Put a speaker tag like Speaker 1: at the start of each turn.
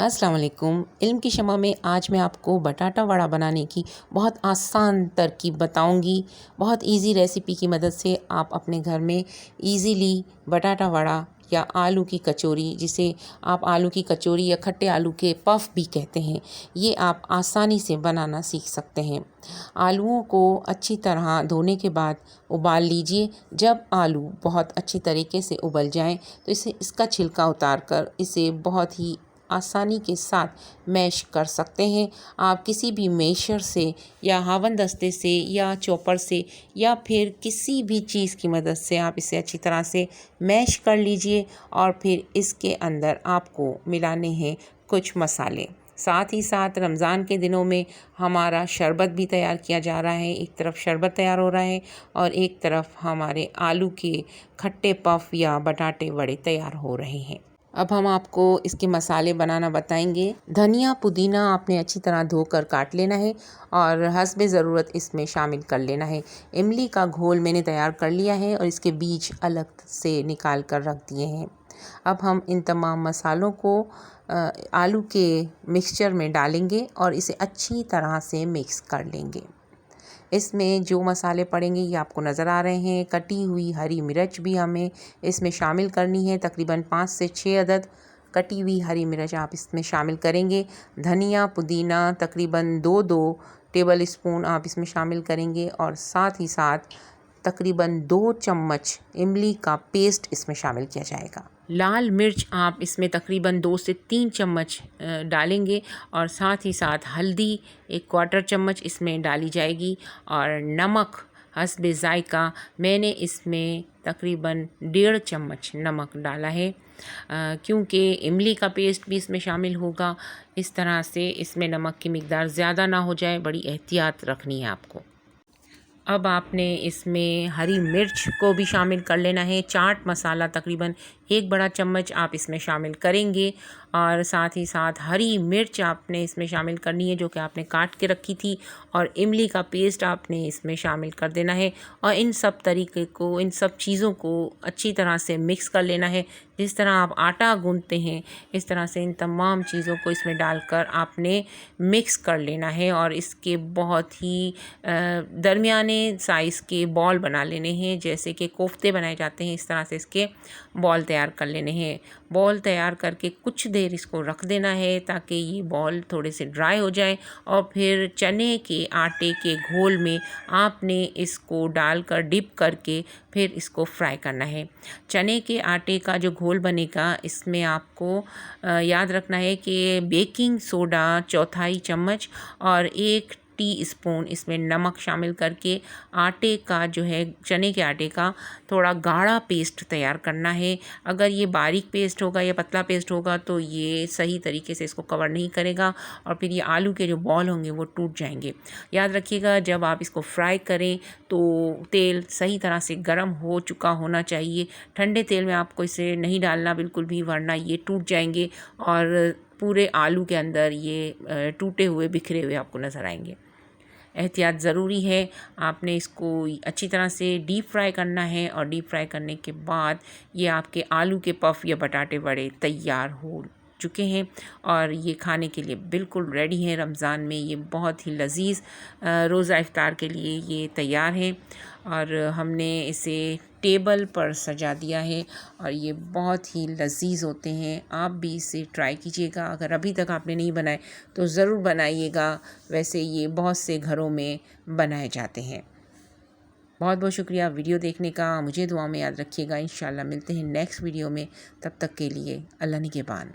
Speaker 1: अस्सलाम वालेकुम। इल्म की शमा में आज मैं आपको बटाटा वड़ा बनाने की बहुत आसान तरकीब बताऊंगी। बहुत इजी रेसिपी की मदद से आप अपने घर में इजीली बटाटा वड़ा या आलू की कचौरी, जिसे आप आलू की कचौरी या खट्टे आलू के पफ भी कहते हैं, ये आप आसानी से बनाना सीख सकते हैं। आलूओं को अच्छी तरह धोने के बाद उबाल लीजिए। जब आलू बहुत अच्छी तरीके से उबल जाएं तो इसका छिलका उतार कर इसे बहुत ही आसानी के साथ मैश कर सकते हैं। आप किसी भी मैशर से या हावन दस्ते से या चॉपर से या फिर किसी भी चीज़ की मदद से आप इसे अच्छी तरह से मैश कर लीजिए और फिर इसके अंदर आपको मिलाने हैं कुछ मसाले। साथ ही साथ रमज़ान के दिनों में हमारा शरबत भी तैयार किया जा रहा है। एक तरफ शरबत तैयार हो रहा है और एक तरफ हमारे आलू के खट्टे पफ या बटाटे वड़े तैयार हो रहे हैं। अब हम आपको इसके मसाले बनाना बताएंगे। धनिया पुदीना आपने अच्छी तरह धोकर काट लेना है और हस्बे ज़रूरत इसमें शामिल कर लेना है। इमली का घोल मैंने तैयार कर लिया है और इसके बीज अलग से निकाल कर रख दिए हैं। अब हम इन तमाम मसालों को आलू के मिक्सचर में डालेंगे और इसे अच्छी तरह से मिक्स कर लेंगे। इसमें जो मसाले पड़ेंगे ये आपको नज़र आ रहे हैं। कटी हुई हरी मिर्च भी हमें इसमें शामिल करनी है, तकरीबन 5 से 6 अदद कटी हुई हरी मिर्च आप इसमें शामिल करेंगे। धनिया पुदीना तकरीबन 2-2 टेबल स्पून आप इसमें शामिल करेंगे और साथ ही साथ तकरीबन 2 चम्मच इमली का पेस्ट इसमें शामिल किया जाएगा। लाल मिर्च आप इसमें तकरीबन 2 से 3 चम्मच डालेंगे और साथ ही साथ हल्दी 1/4 चम्मच इसमें डाली जाएगी और नमक हस्बे ज़ायका मैंने इसमें तकरीबन 1.5 चम्मच नमक डाला है, क्योंकि इमली का पेस्ट भी इसमें शामिल होगा। इस तरह से इसमें नमक की मिकदार ज़्यादा ना हो जाए, बड़ी एहतियात रखनी है आपको। अब आपने इसमें हरी मिर्च को भी शामिल कर लेना है। चाट मसाला तकरीबन 1 बड़ा चम्मच आप इसमें शामिल करेंगे और साथ ही साथ हरी मिर्च आपने इसमें शामिल करनी है जो कि आपने काट के रखी थी, और इमली का पेस्ट आपने इसमें शामिल कर देना है और इन सब चीज़ों को अच्छी तरह से मिक्स कर लेना है। जिस तरह आप आटा गूंथते हैं इस तरह से इन तमाम चीज़ों को इसमें डालकर आपने मिक्स कर लेना है और इसके बहुत ही दरमियाने साइज़ के बॉल बना लेने हैं, जैसे कि कोफ्ते बनाए जाते हैं इस तरह से इसके बॉल तैयार कर लेने हैं। बॉल तैयार करके कुछ देर इसको रख देना है ताकि ये बॉल थोड़े से ड्राई हो जाए और फिर चने के आटे के घोल में आपने इसको डालकर डिप करके फिर इसको फ्राई करना है। चने के आटे का जो घोल बनेगा इसमें आपको याद रखना है कि बेकिंग सोडा 1/4 चम्मच और 1 टीस्पून इसमें नमक शामिल करके आटे का जो है चने के आटे का थोड़ा गाढ़ा पेस्ट तैयार करना है। अगर ये बारीक पेस्ट होगा या पतला पेस्ट होगा तो ये सही तरीके से इसको कवर नहीं करेगा और फिर ये आलू के जो बॉल होंगे वो टूट जाएंगे। याद रखिएगा जब आप इसको फ्राई करें तो तेल सही तरह से गर्म हो चुका होना चाहिए। ठंडे तेल में आपको इसे नहीं डालना बिल्कुल भी, वरना ये टूट जाएंगे और पूरे आलू के अंदर ये टूटे हुए बिखरे हुए आपको नज़र आएंगे। एहतियात ज़रूरी है। आपने इसको अच्छी तरह से डीप फ्राई करना है और डीप फ्राई करने के बाद ये आपके आलू के पफ या बटाटे वड़े तैयार हो चुके हैं और ये खाने के लिए बिल्कुल रेडी हैं। रमज़ान में ये बहुत ही लजीज़ रोज़ा इफ्तार के लिए ये तैयार है और हमने इसे टेबल पर सजा दिया है और ये बहुत ही लजीज़ होते हैं। आप भी इसे ट्राई कीजिएगा। अगर अभी तक आपने नहीं बनाए तो ज़रूर बनाइएगा। वैसे ये बहुत से घरों में बनाए जाते हैं। बहुत बहुत शुक्रिया वीडियो देखने का। मुझे दुआ में याद रखिएगा। इंशाल्लाह मिलते हैं नेक्स्ट वीडियो में। तब तक के लिए अल्लाह निगहबान।